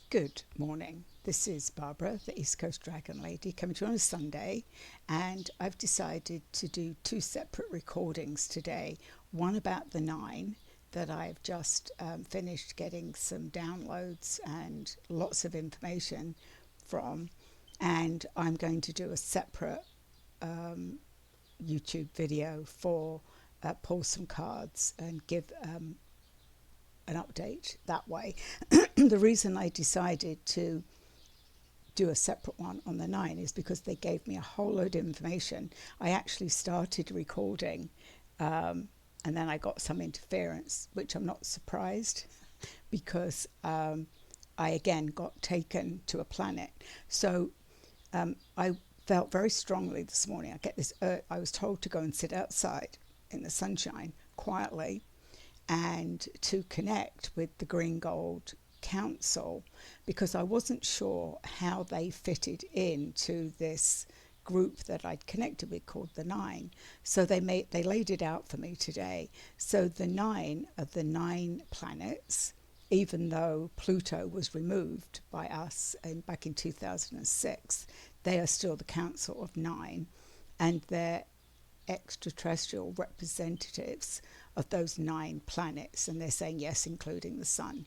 Good morning. This is Barbara, the East Coast Dragon Lady, coming to you on a Sunday, and I've decided to do two separate recordings today. One about the nine that I've just finished getting some downloads and lots of information from, and I'm going to do a separate YouTube video for pull some cards and give an update that way. The reason I decided to do a separate one on the nine is because they gave me a whole load of information. I actually started recording and then I got some interference, which I'm not surprised because I again got taken to a planet. So I felt very strongly this morning. I was told to go and sit outside in the sunshine quietly and to connect with the Green Gold Council because I wasn't sure how they fitted into this group that I'd connected with called the Nine. So they laid it out for me today. So the nine of the 9 planets, even though Pluto was removed by us back in 2006, they are still the Council of 9, and they're extraterrestrial representatives of those 9 planets, and they're saying yes, including the sun.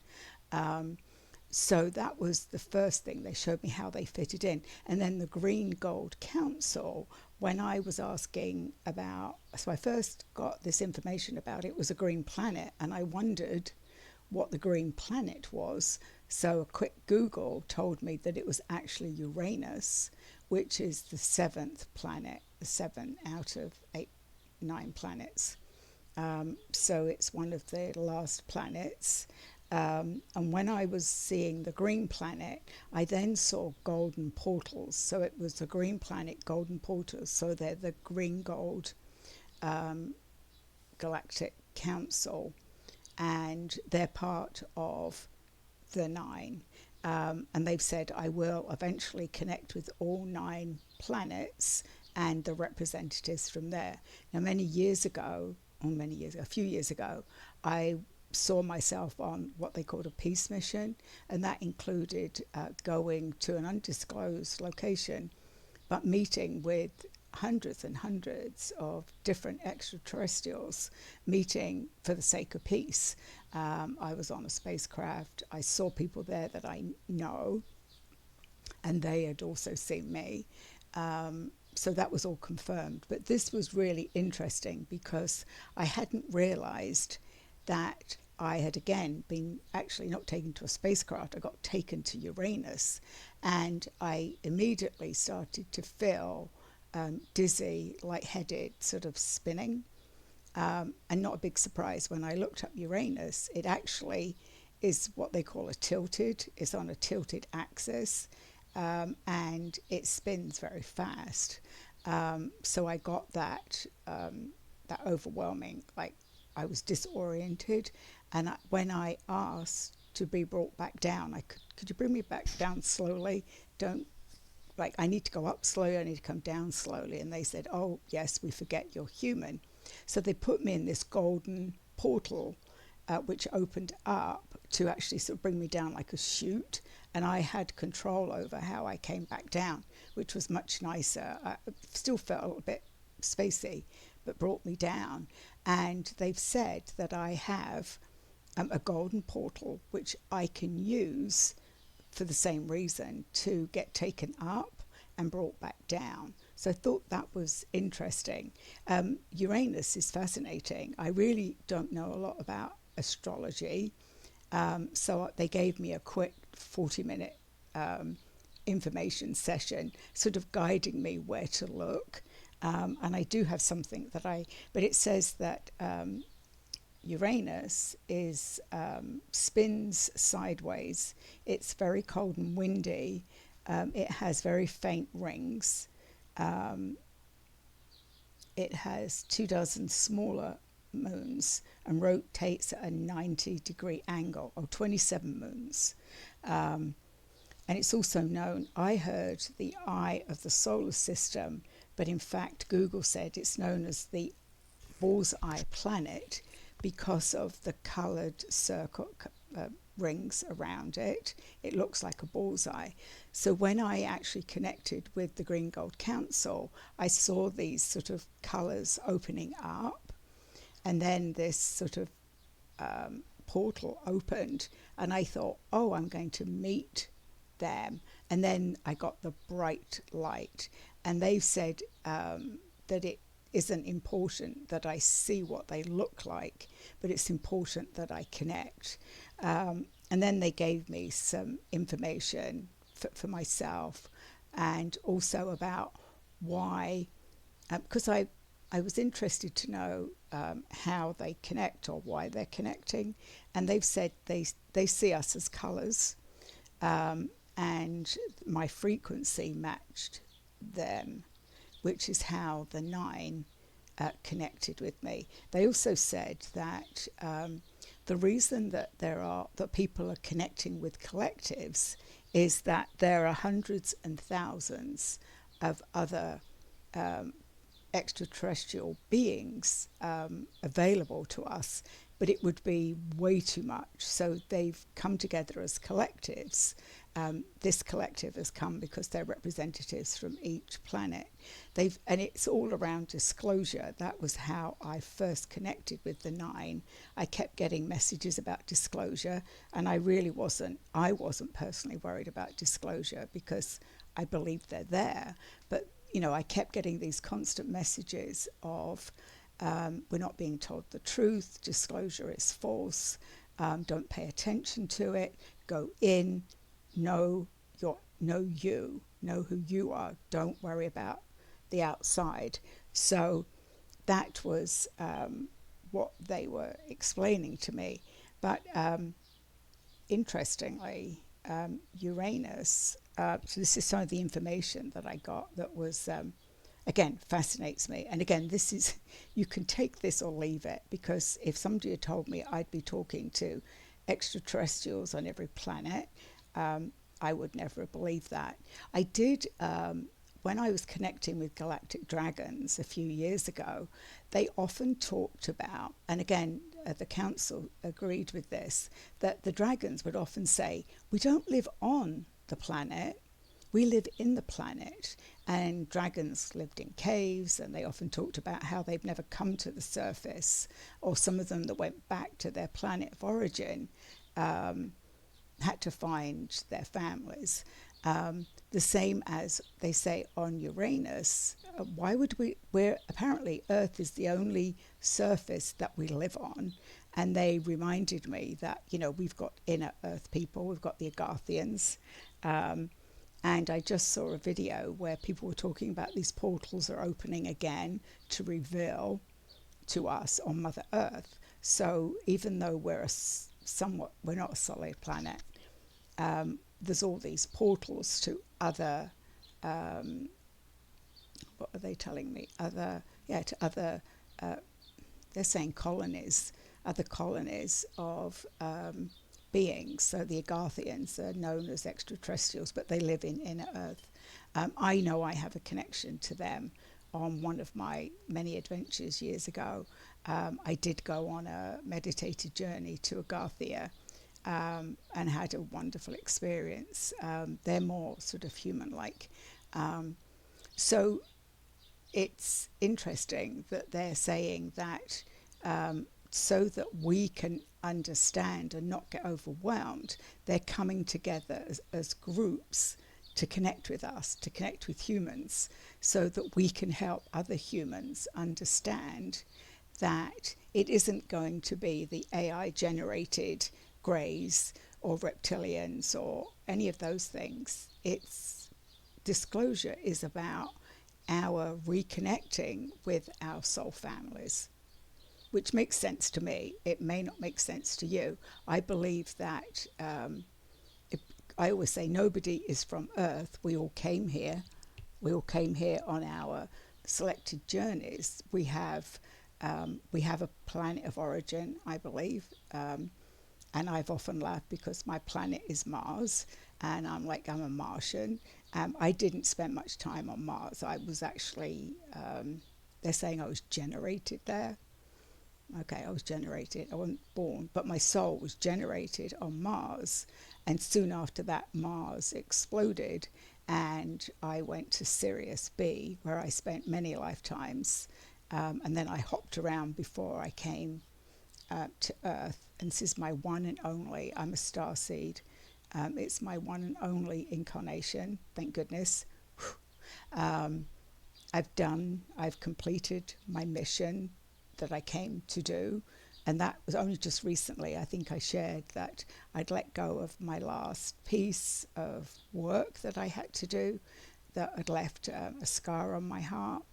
So that was the first thing. They showed me how they fitted in. And then the Green Gold Council, when I was asking about, so I first got this information about it was a green planet, and I wondered what the green planet was. So a quick Google told me that it was actually Uranus, which is the 7th planet, the 7 out of 9 planets. So it's one of the last planets. And when I was seeing the green planet, I then saw golden portals. So it was the green planet, golden portals. So they're the Green Gold Galactic Council, and they're part of the 9. And they've said I will eventually connect with all 9 planets and the representatives from there. Now, a few years ago, I saw myself on what they called a peace mission, and that included going to an undisclosed location, but meeting with hundreds and hundreds of different extraterrestrials, meeting for the sake of peace. I was on a spacecraft. I saw people there that I know, and they had also seen me. So that was all confirmed. But this was really interesting because I hadn't realized that I had again been actually not taken to a spacecraft. I got taken to Uranus, and I immediately started to feel dizzy, lightheaded, sort of spinning. And not a big surprise when I looked up Uranus. It actually is what they call it's on a tilted axis, and it spins very fast. So I got that overwhelming, like I was disoriented, and when I asked to be brought back down, could you bring me back down slowly? I need to go up slowly, I need to come down slowly. And they said, oh yes, we forget you're human. So they put me in this golden portal, which opened up to actually sort of bring me down like a chute, and I had control over how I came back down, which was much nicer. I still felt a little bit spacey, but brought me down. And they've said that I have a golden portal which I can use for the same reason, to get taken up and brought back down. So I thought that was interesting. Uranus is fascinating. I really don't know a lot about astrology, so they gave me a quick 40-minute information session, sort of guiding me where to look. And I do have something but it says that Uranus spins sideways. It's very cold and windy. It has very faint rings. It has 24 smaller moons and rotates at a 90-degree angle, 27 moons. And it's also known, I heard, the eye of the solar system, but in fact Google said it's known as the bullseye planet because of the coloured circle, rings around it. It looks like a bullseye. So when I actually connected with the Green Gold Council, I saw these sort of colours opening up, and then this sort of portal opened, and I thought, oh, I'm going to meet them. And then I got the bright light, and they've said that it isn't important that I see what they look like, but it's important that I connect. And then they gave me some information for myself, and also about why, because I was interested to know how they connect or why they're connecting. And they've said they see us as colours, and my frequency matched them, which is how the 9 connected with me. They also said that the reason that that people are connecting with collectives is that there are hundreds and thousands of other extraterrestrial beings available to us, but it would be way too much. So they've come together as collectives. This collective has come because they're representatives from each planet. And it's all around disclosure. That was how I first connected with the 9. I kept getting messages about disclosure, and I wasn't personally worried about disclosure because I believe they're there. But I kept getting these constant messages of we're not being told the truth, disclosure is false, don't pay attention to it, go in, know who you are, don't worry about the outside. So that was what they were explaining to me. But interestingly, Uranus, so this is some of the information that I got that was again fascinates me. And again, this is, you can take this or leave it, because if somebody had told me I'd be talking to extraterrestrials on every planet, I would never have believed that. I did, when I was connecting with galactic dragons a few years ago, they often talked about, and again, the council agreed with this, that the dragons would often say, we don't live on the planet, we live in the planet. And dragons lived in caves, and they often talked about how they've never come to the surface, or some of them that went back to their planet of origin had to find their families. The same as they say on Uranus, why would we're apparently Earth is the only surface that we live on. And they reminded me that, we've got inner Earth people, we've got the Agarthians. And I just saw a video where people were talking about these portals are opening again to reveal to us on Mother Earth. So even though we're we're not a solid planet, there's all these portals to other, what are they telling me? To other, they're saying colonies, other colonies of beings. So the Agarthians are known as extraterrestrials, but they live in inner Earth. I know I have a connection to them. On one of my many adventures years ago, I did go on a meditated journey to Agarthia, and had a wonderful experience. They're more sort of human-like. So it's interesting that they're saying that so that we can understand and not get overwhelmed, they're coming together as groups to connect with us, to connect with humans, so that we can help other humans understand that it isn't going to be the AI-generated greys or reptilians or any of those things. It's disclosure is about our reconnecting with our soul families, which makes sense to me. It may not make sense to you. I believe that I always say nobody is from Earth. We all came here. We all came here on our selected journeys. We have a planet of origin, I believe. And I've often laughed because my planet is Mars, and I'm a Martian. I didn't spend much time on Mars. I was actually, they're saying I was generated there. Okay, I was generated. I wasn't born, but my soul was generated on Mars. And soon after that, Mars exploded, and I went to Sirius B, where I spent many lifetimes. And then I hopped around before I came to Earth. And this is my one and only. I'm a starseed. It's my one and only incarnation, thank goodness. Um, I've completed my mission that I came to do. And that was only just recently. I think I shared that I'd let go of my last piece of work that I had to do that had left a scar on my heart.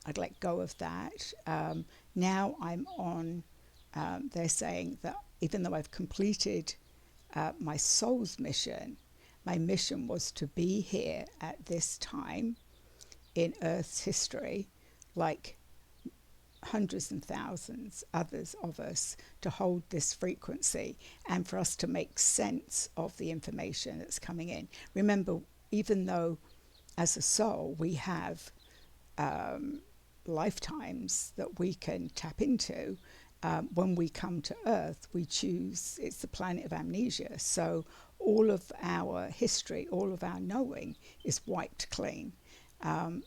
I'd let go of that. Now I'm on, they're saying that even though I've completed my soul's mission, my mission was to be here at this time in Earth's history, like hundreds and thousands others of us, to hold this frequency and for us to make sense of the information that's coming in. Remember, even though as a soul we have lifetimes that we can tap into, when we come to Earth, we choose, it's the planet of amnesia. So all of our history, all of our knowing is wiped clean.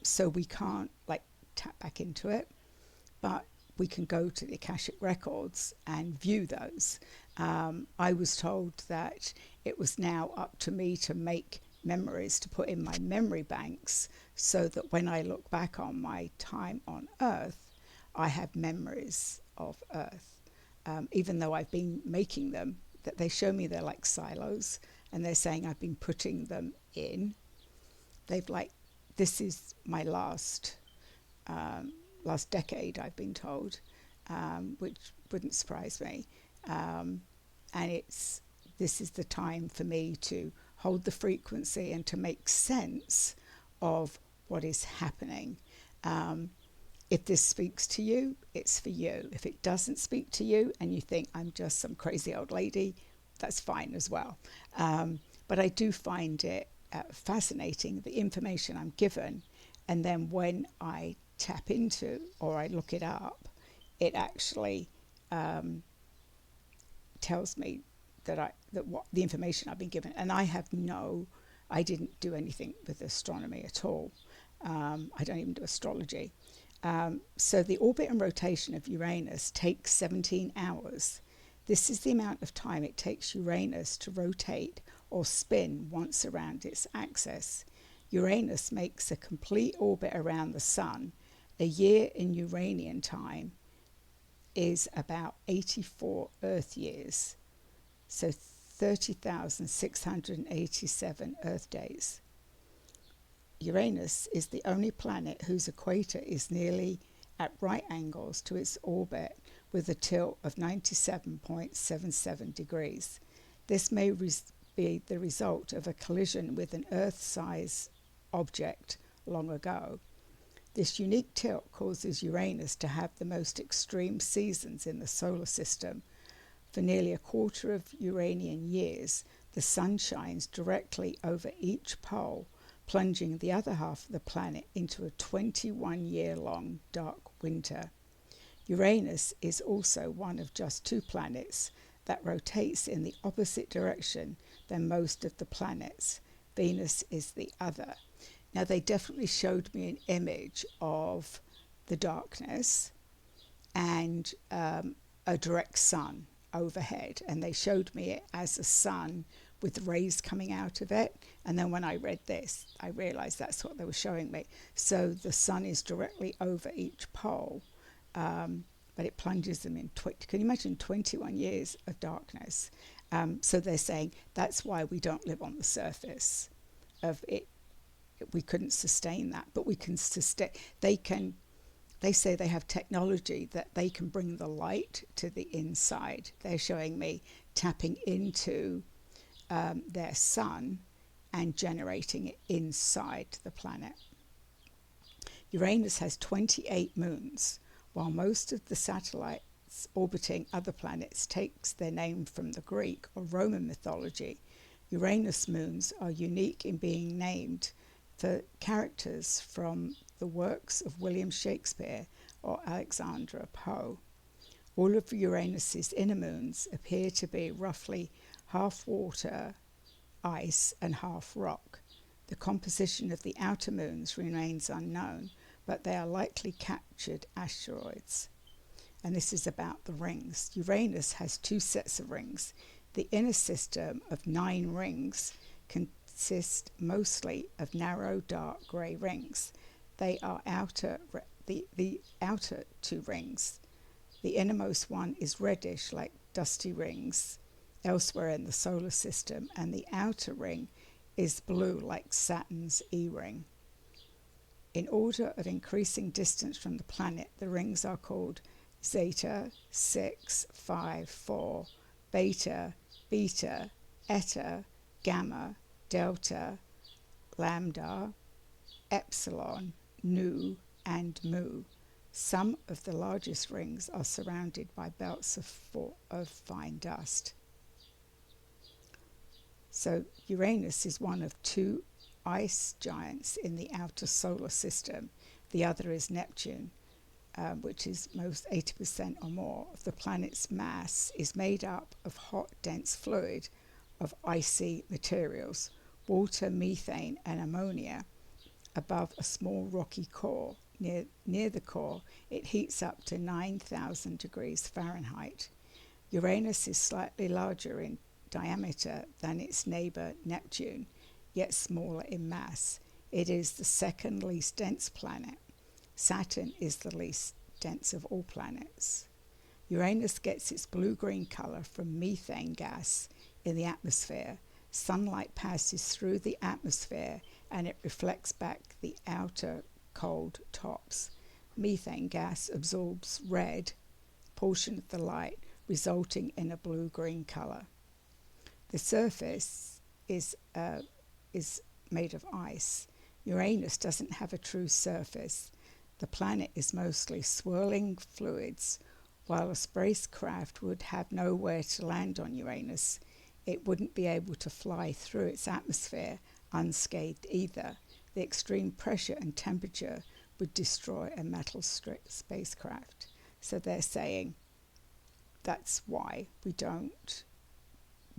So we can't like tap back into it, but we can go to the Akashic records and view those. I was told that it was now up to me to make memories to put in my memory banks so that when I look back on my time on Earth, I have memories of Earth. Even though I've been making them, that they show me they're like silos, and they're saying I've been putting them in. They've like, this is my last decade, I've been told, which wouldn't surprise me. And this is the time for me to hold the frequency and to make sense of what is happening. If this speaks to you, it's for you. If it doesn't speak to you and you think I'm just some crazy old lady, that's fine as well. But I do find it fascinating, the information I'm given. And then when I tap into or I look it up, it actually tells me that what the information I've been given. And I didn't do anything with astronomy at all. I don't even do astrology. So the orbit and rotation of Uranus takes 17 hours. This is the amount of time it takes Uranus to rotate or spin once around its axis. Uranus makes a complete orbit around the Sun. A year in Uranian time is about 84 Earth years, so 30,687 Earth days. Uranus is the only planet whose equator is nearly at right angles to its orbit, with a tilt of 97.77 degrees. This may be the result of a collision with an Earth-sized object long ago. This unique tilt causes Uranus to have the most extreme seasons in the solar system. For nearly a quarter of Uranian years, the sun shines directly over each pole, plunging the other half of the planet into a 21-year-long dark winter. Uranus is also one of just two planets that rotates in the opposite direction than most of the planets. Venus is the other. Now, they definitely showed me an image of the darkness and a direct sun overhead, and they showed me it as a sun with rays coming out of it. And then when I read this, I realized that's what they were showing me. So the sun is directly over each pole, but it plunges them in can you imagine 21 years of darkness? So they're saying that's why we don't live on the surface of it. We couldn't sustain that, but we can sustain. They say they have technology that they can bring the light to the inside. They're showing me tapping into their sun and generating it inside the planet. Uranus has 28 moons, while most of the satellites orbiting other planets takes their name from the Greek or Roman mythology. Uranus moons are unique in being named for characters from the works of William Shakespeare or Alexander Poe. All of Uranus's inner moons appear to be roughly half water, ice, and half rock. The composition of the outer moons remains unknown, but they are likely captured asteroids. And this is about the rings. Uranus has two sets of rings. The inner system of 9 rings consists mostly of narrow, dark grey rings. They are the outer 2 rings. The innermost one is reddish, like dusty rings elsewhere in the solar system, and the outer ring is blue, like Saturn's E-ring. In order of increasing distance from the planet, the rings are called Zeta, 6, 5, 4, Beta, Beta, Eta, Gamma, Delta, Lambda, Epsilon, Nu, and Mu. Some of the largest rings are surrounded by belts of fine dust. So Uranus is one of 2 ice giants in the outer solar system. The other is Neptune, which is most 80% or more of the planet's mass is made up of hot, dense fluid of icy materials, water, methane, and ammonia, above a small rocky core. Near the core, it heats up to 9,000 degrees Fahrenheit. Uranus is slightly larger in diameter than its neighbour Neptune, yet smaller in mass. It is the second least dense planet. Saturn is the least dense of all planets. Uranus gets its blue-green colour from methane gas in the atmosphere. Sunlight passes through the atmosphere and it reflects back the outer cold tops. Methane gas absorbs red portion of the light, resulting in a blue-green colour. The surface is made of ice. Uranus doesn't have a true surface. The planet is mostly swirling fluids. While a spacecraft would have nowhere to land on Uranus, it wouldn't be able to fly through its atmosphere unscathed either. The extreme pressure and temperature would destroy a metal spacecraft. So they're saying that's why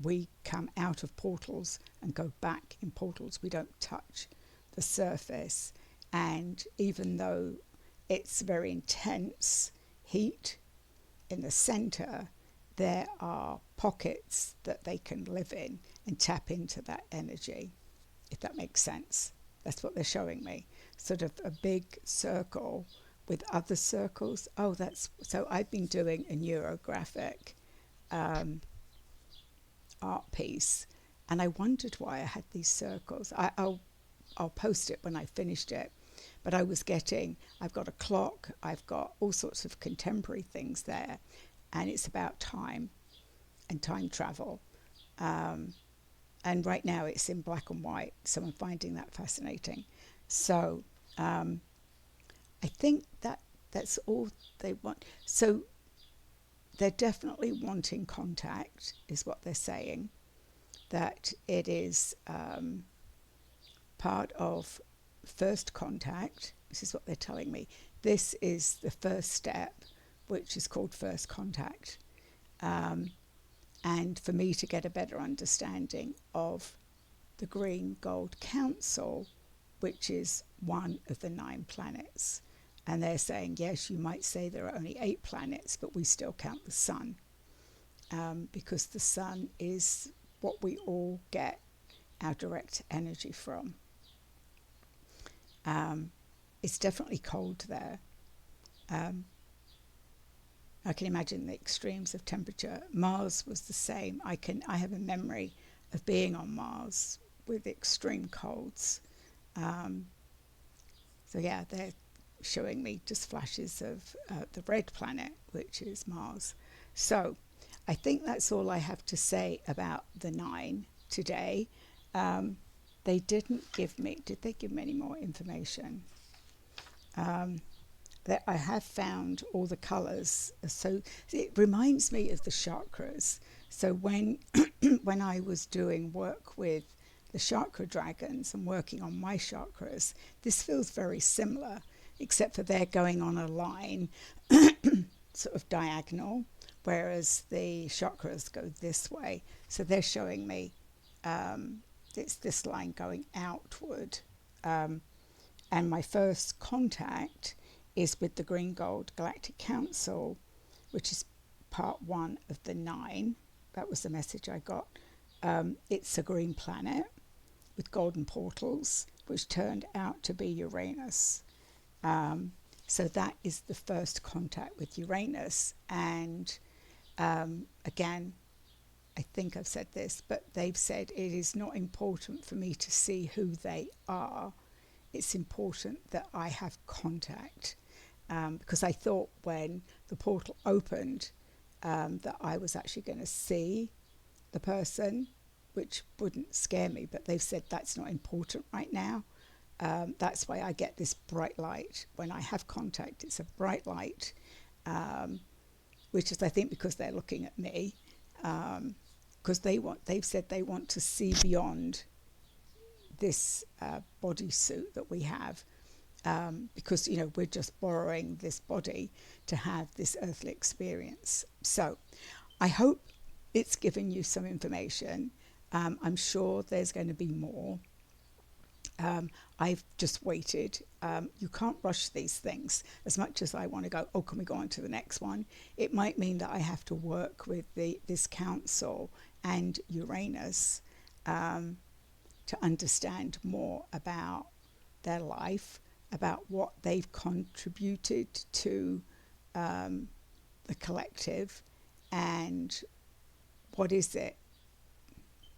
we come out of portals and go back in portals. We don't touch the surface. And even though it's very intense heat in the center, there are pockets that they can live in and tap into that energy, if that makes sense. That's what they're showing me. Sort of a big circle with other circles. So I've been doing a neurographic art piece, and I wondered why I had these circles. I'll post it when I finished it. But I've got a clock, I've got all sorts of contemporary things there, and it's about time and time travel. And right now it's in black and white, so I'm finding that fascinating. So I think that's all they want. So they're definitely wanting contact, is what they're saying, that it is part of first contact. This is what they're telling me. This is the first step, which is called first contact. And for me to get a better understanding of the Green Gold Council, which is one of the 9 planets. And they're saying, yes, you might say there are only 8 planets, but we still count the sun, because the sun is what we all get our direct energy from. It's definitely cold there. I can imagine the extremes of temperature. Mars was the same. I have a memory of being on Mars with extreme colds. So yeah, they're showing me just flashes of the red planet, which is Mars. So I think that's all I have to say about the 9 today. They didn't give me, did they give me any more information? That I have found all the colours. So it reminds me of the chakras. So when when I was doing work with the chakra dragons and working on my chakras, this feels very similar, except for they're going on a line sort of diagonal, whereas the chakras go this way. So they're showing me it's this line going outward. And my first contact is with the Green Gold Galactic Council, which is part 1 of the 9. That was the message I got. It's a green planet with golden portals, which turned out to be Uranus. So that is the first contact with Uranus. And again, I think I've said this, but they've said it is not important for me to see who they are. It's important that I have contact. Because I thought when the portal opened that I was actually going to see the person, which wouldn't scare me, but they've said that's not important right now. That's why I get this bright light. When I have contact, it's a bright light, which is, I think, because they're looking at me, because they've said they want to see beyond this bodysuit that we have, because, you know, we're just borrowing this body to have this earthly experience. So I hope it's given you some information. I'm sure there's going to be more. I've just waited. You can't rush these things. As much as I want to go, oh, can we go on to the next one? It might mean that I have to work with this council and Uranus to understand more about their life, about what they've contributed to the collective, and what is it.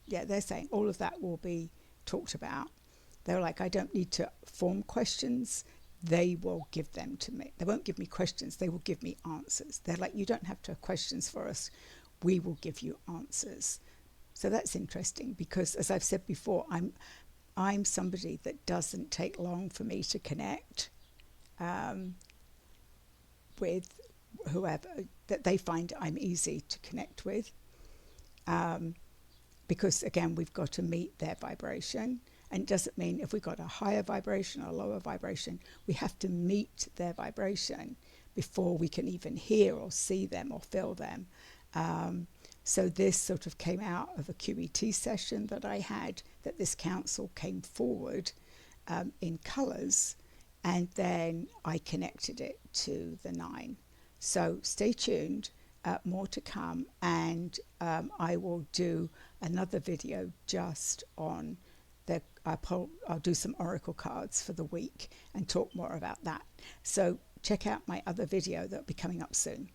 Yeah, they're saying all of that will be talked about. They're like, I don't need to form questions. They will give them to me. They won't give me questions. They will give me answers. They're like, you don't have to have questions for us. We will give you answers. So that's interesting because, as I've said before, I'm somebody that doesn't take long for me to connect with whoever, that they find I'm easy to connect with. Because, again, we've got to meet their vibration. And it doesn't mean if we've got a higher vibration or a lower vibration, we have to meet their vibration before we can even hear or see them or feel them. So this sort of came out of a QET session that I had, that this council came forward in colours, and then I connected it to the 9. So stay tuned, more to come, and I will do another video just on I'll do some oracle cards for the week and talk more about that. So check out my other video that'll be coming up soon.